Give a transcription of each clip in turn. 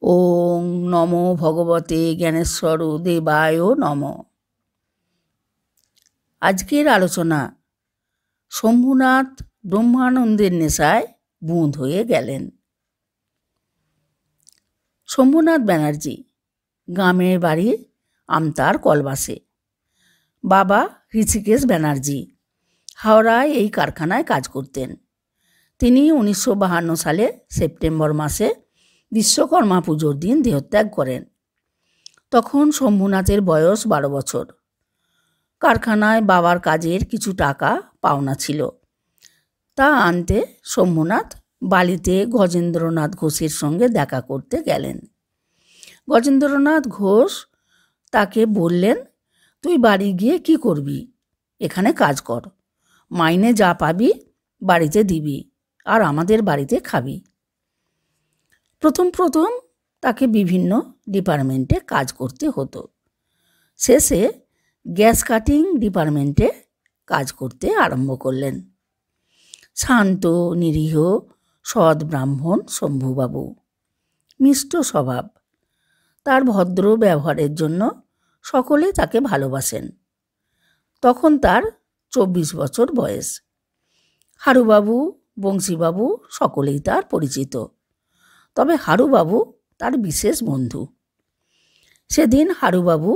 ওং নমো ভগবতে জ্ঞানেশ্বর দেবায় নম। আজকের আলোচনা, শম্ভুনাথ ব্রহ্মানন্দের নেশায় বুঁদ হয়ে গেলেন। শম্ভুনাথ ব্যানার্জি গ্রামের বাড়ি আমতার কলবাসে। বাবা ঋষিকেশ ব্যানার্জি হাওড়ায় এই কারখানায় কাজ করতেন। তিনি 1952 সালে সেপ্টেম্বর মাসে বিশ্বকর্মা পুজোর দিন দেহত্যাগ করেন। তখন শম্ভুনাথের বয়স 12 বছর। কারখানায় বাবার কাজের কিছু টাকা পাওনা ছিল, তা আনতে শম্ভুনাথ বালিতে গজেন্দ্রনাথ ঘোষের সঙ্গে দেখা করতে গেলেন। গজেন্দ্রনাথ ঘোষ তাকে বললেন, তুই বাড়ি গিয়ে কি করবি? এখানে কাজ কর, মাইনে যা পাবি বাড়িতে দিবি, আর আমাদের বাড়িতে খাবি। প্রথম তাকে বিভিন্ন ডিপার্টমেন্টে কাজ করতে হতো। শেষে গ্যাস কাটিং ডিপার্টমেন্টে কাজ করতে আরম্ভ করলেন। শান্ত নিরীহ সৎ ব্রাহ্মণ শম্ভুবাবু, মিষ্ট স্বভাব। তার ভদ্র ব্যবহারের জন্য সকলে তাকে ভালোবাসেন। তখন তার 24 বছর বয়স। হারুবাবু, বংশীবাবু সকলেই তার পরিচিত, তবে হারুবাবু তার বিশেষ বন্ধু। সেদিন হারুবাবু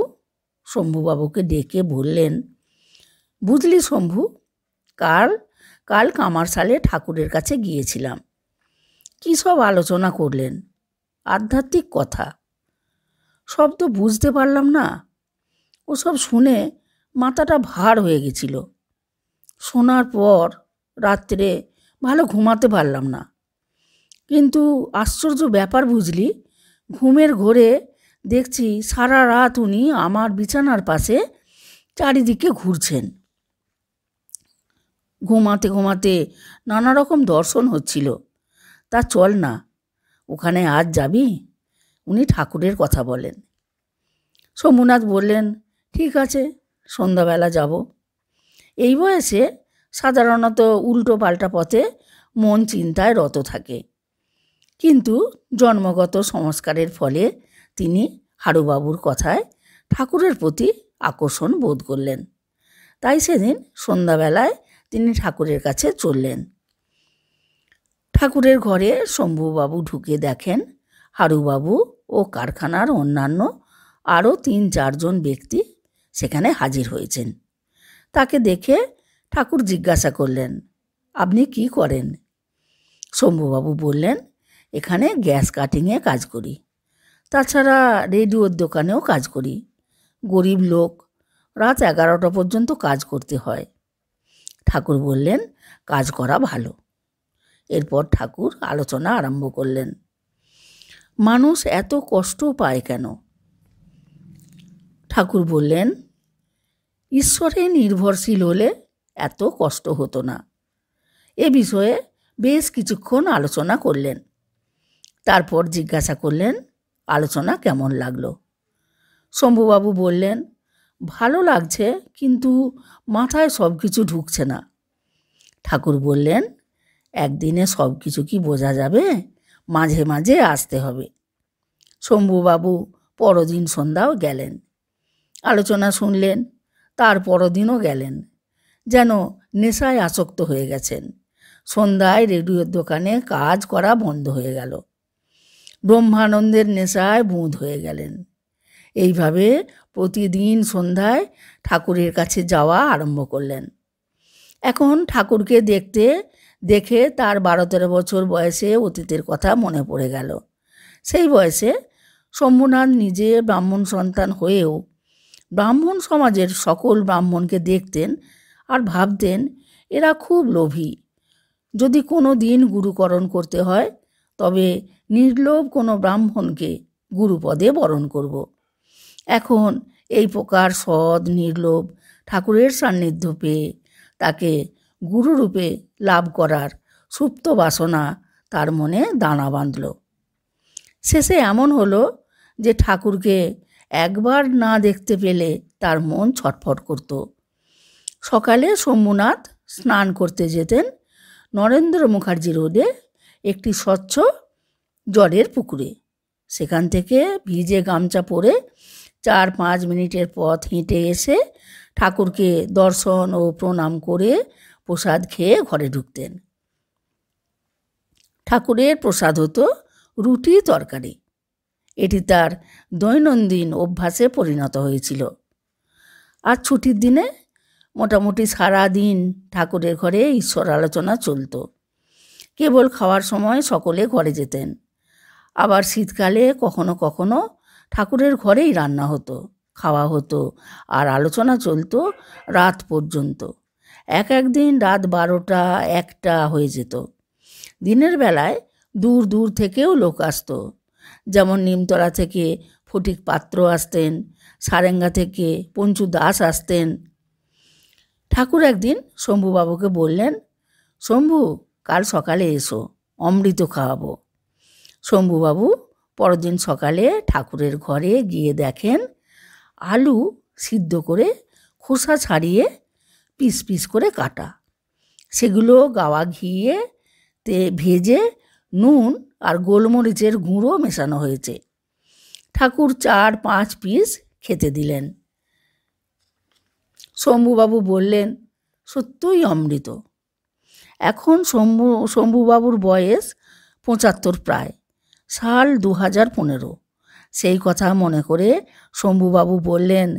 শম্ভুবাবুকে ডেকে বললেন, বুঝলি শম্ভু, কাল কামারশালে ঠাকুরের কাছে গিয়েছিলাম। কী সব আলোচনা করলেন, আধ্যাত্মিক কথা। সব তো বুঝতে পারলাম না। ওসব শুনে মাথাটা ভার হয়ে গেছিল। শোনার পর রাত্রে ভালো ঘুমাতে পারলাম না। কিন্তু আশ্চর্য ব্যাপার বুঝলি, ঘুমের ঘোরে দেখছি সারা রাত উনি আমার বিছানার পাশে চারিদিকে ঘুরছেন। ঘুমাতে ঘুমাতে নানা রকম দর্শন হচ্ছিল। তা চল না, ওখানে আজ যাবি? উনি ঠাকুরের কথা বলেন। শম্ভুনাথ বললেন, ঠিক আছে, সন্ধ্যাবেলা যাব। এই বয়সে সাধারণত উল্টো পাল্টা পথে মন চিন্তায় রত থাকে, কিন্তু জন্মগত সংস্কারের ফলে তিনি হারুবাবুর কথায় ঠাকুরের প্রতি আকর্ষণ বোধ করলেন। তাই সেদিন সন্ধ্যাবেলায় তিনি ঠাকুরের কাছে চললেন। ঠাকুরের ঘরে শম্ভুবাবু ঢুকে দেখেন হারুবাবু ও কারখানার অন্যান্য আরও 3-4 জন ব্যক্তি সেখানে হাজির হয়েছেন। তাকে দেখে ঠাকুর জিজ্ঞাসা করলেন, আপনি কি করেন? শম্ভুবাবু বললেন, এখানে গ্যাস কাটিংয়ে কাজ করি, তাছাড়া রেডিওর দোকানেও কাজ করি। গরিব লোক, রাত 11টা পর্যন্ত কাজ করতে হয়। ঠাকুর বললেন, কাজ করা ভালো। এরপর ঠাকুর আলোচনা আরম্ভ করলেন। মানুষ এত কষ্ট পায় কেন? ঠাকুর বললেন, ঈশ্বরে নির্ভরশীল হলে এত কষ্ট হতো না। এ বিষয়ে বেশ কিছুক্ষণ আলোচনা করলেন। তারপর জিজ্ঞাসা করলেন, আলোচনা কেমন লাগলো? শম্ভুবাবু বললেন, ভালো লাগছে, কিন্তু মাথায় সব কিছু ঢুকছে না। ঠাকুর বললেন, একদিনে সব কিছু কি বোঝা যাবে? মাঝে মাঝে আসতে হবে। শম্ভুবাবু পরদিন সন্ধ্যাও গেলেন, আলোচনা শুনলেন। তার পরদিনও গেলেন, যেন নেশায় আসক্ত হয়ে গেছেন। সন্ধ্যায় রেডিওর দোকানে কাজ করা বন্ধ হয়ে গেল। ব্রহ্মানন্দের নেশায় বুঁদ হয়ে গেলেন। এইভাবে প্রতিদিন সন্ধ্যায় ঠাকুরের কাছে যাওয়া আরম্ভ করলেন। এখন ঠাকুরকে দেখে তার 12-13 বছর বয়সে অতীতের কথা মনে পড়ে গেল। সেই বয়সে শম্ভুনাথ নিজে ব্রাহ্মণ সন্তান হয়েও ব্রাহ্মণ সমাজের সকল ব্রাহ্মণকে দেখতেন আর ভাবতেন, এরা খুব লোভী। যদি কোনো দিন গুরুকরণ করতে হয়, তবে নির্লোভ কোনো ব্রাহ্মণকে গুরুপদে বরণ করব। এখন এই প্রকার সৎ নির্লোভ ঠাকুরের সান্নিধ্য পেয়ে তাকে গুরুরূপে লাভ করার সুপ্ত বাসনা তার মনে দানা বাঁধল। শেষে এমন হলো যে ঠাকুরকে একবার না দেখতে পেলে তার মন ছটফট করত। সকালে শম্ভুনাথ স্নান করতে যেতেন নরেন্দ্র মুখার্জি রোডে একটি স্বচ্ছ জলের পুকুরে। সেখান থেকে ভিজে গামছা পরে 4-5 মিনিটের পথ হেঁটে এসে ঠাকুরকে দর্শন ও প্রণাম করে প্রসাদ খেয়ে ঘরে ঢুকতেন। ঠাকুরের প্রসাদ হতো রুটি তরকারি। এটি তার দৈনন্দিন অভ্যাসে পরিণত হয়েছিল। আর ছুটির দিনে মোটামুটি সারা দিন ঠাকুরের ঘরে ঈশ্বর আলোচনা চলত। কেবল খাওয়ার সময় সকলে ঘরে যেতেন। আবার শীতকালে কখনো কখনো ঠাকুরের ঘরেই রান্না হতো, খাওয়া হতো আর আলোচনা চলত রাত পর্যন্ত। একদিন রাত 12টা-1টা হয়ে যেত। দিনের বেলায় দূর দূর থেকেও লোক আসতো। যেমন নিমতলা থেকে ফটিক পাত্র আসতেন, সারেঙ্গা থেকে পঞ্চু দাস আসতেন। ঠাকুর একদিন শম্ভুবাবুকে বললেন, শম্ভু, কাল সকালে এসো, অমৃত খাওয়াবো। শম্ভুবাবু পরদিন সকালে ঠাকুরের ঘরে গিয়ে দেখেন আলু সিদ্ধ করে খোসা ছাড়িয়ে পিস পিস করে কাটা, সেগুলো গাওয়া ঘিয়ে ভেজে নুন আর গোলমরিচের গুঁড়ো মেশানো হয়েছে। ঠাকুর 4-5 পিস খেতে দিলেন। শম্ভুবাবু বললেন, সত্যই অমৃত। এখন শম্ভুবাবুর বয়স 75 প্রায়, সাল 2015। সেই কথা মনে করে শম্ভুবাবু বললেন,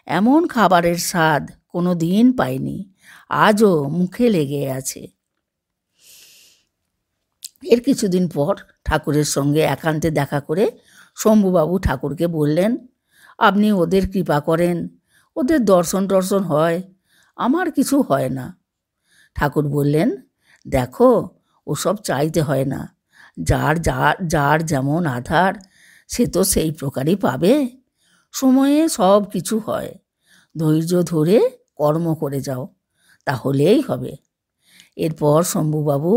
এমন খাবারের স্বাদ কোনো দিন পাইনি, আজও মুখে লেগে আছে। এর কিছুদিন পর ঠাকুরের সঙ্গে একান্তে দেখা করে শম্ভুবাবু ঠাকুরকে বললেন, আপনি ওদের কৃপা করেন, ওদের দর্শন টর্শন হয়, আমার কিছু হয় না। ঠাকুর বললেন, দেখো, ওসব চাইতে হয় না, যার যেমন আধার সে তো সেই প্রকারই পাবে। সময়ে সব কিছু হয়, ধৈর্য ধরে কর্ম করে যাও, তাহলেই হবে। এরপর শম্ভুবাবু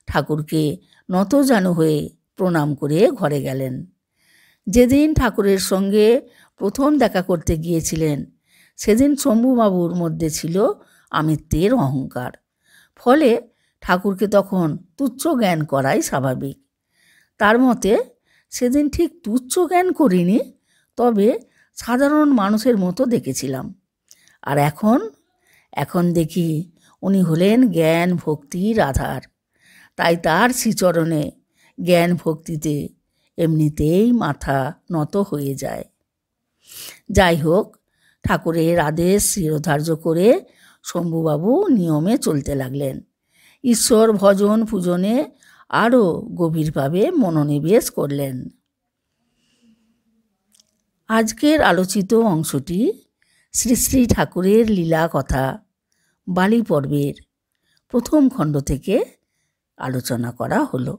ঠাকুরকে নতজানু হয়ে প্রণাম করে ঘরে গেলেন। যেদিন ঠাকুরের সঙ্গে প্রথম দেখা করতে গিয়েছিলেন সেদিন শম্ভুবাবুর মধ্যে ছিল আমিত্বের অহংকার। ফলে ঠাকুরকে তখন তুচ্ছ জ্ঞান করাই স্বাভাবিক। তার মতে সেদিন ঠিক তুচ্ছ জ্ঞান করিনি, তবে সাধারণ মানুষের মতো দেখেছিলাম। আর এখন দেখি উনি হলেন জ্ঞান ভক্তির আধার। তাই তার শ্রীচরণে জ্ঞান ভক্তিতে এমনিতেই মাথা নত হয়ে যায়। যাই হোক, ঠাকুরের আদেশ শিরোধার্য করে শম্ভুবাবু নিয়মে চলতে লাগলেন। ঈশ্বর ভজন পূজনে আরও গভীরভাবে মনোনিবেশ করলেন। আজকের আলোচিত অংশটি শ্রী শ্রী ঠাকুরের লীলা কথা বালী পর্বের প্রথম খণ্ড থেকে আলোচনা করা হলো।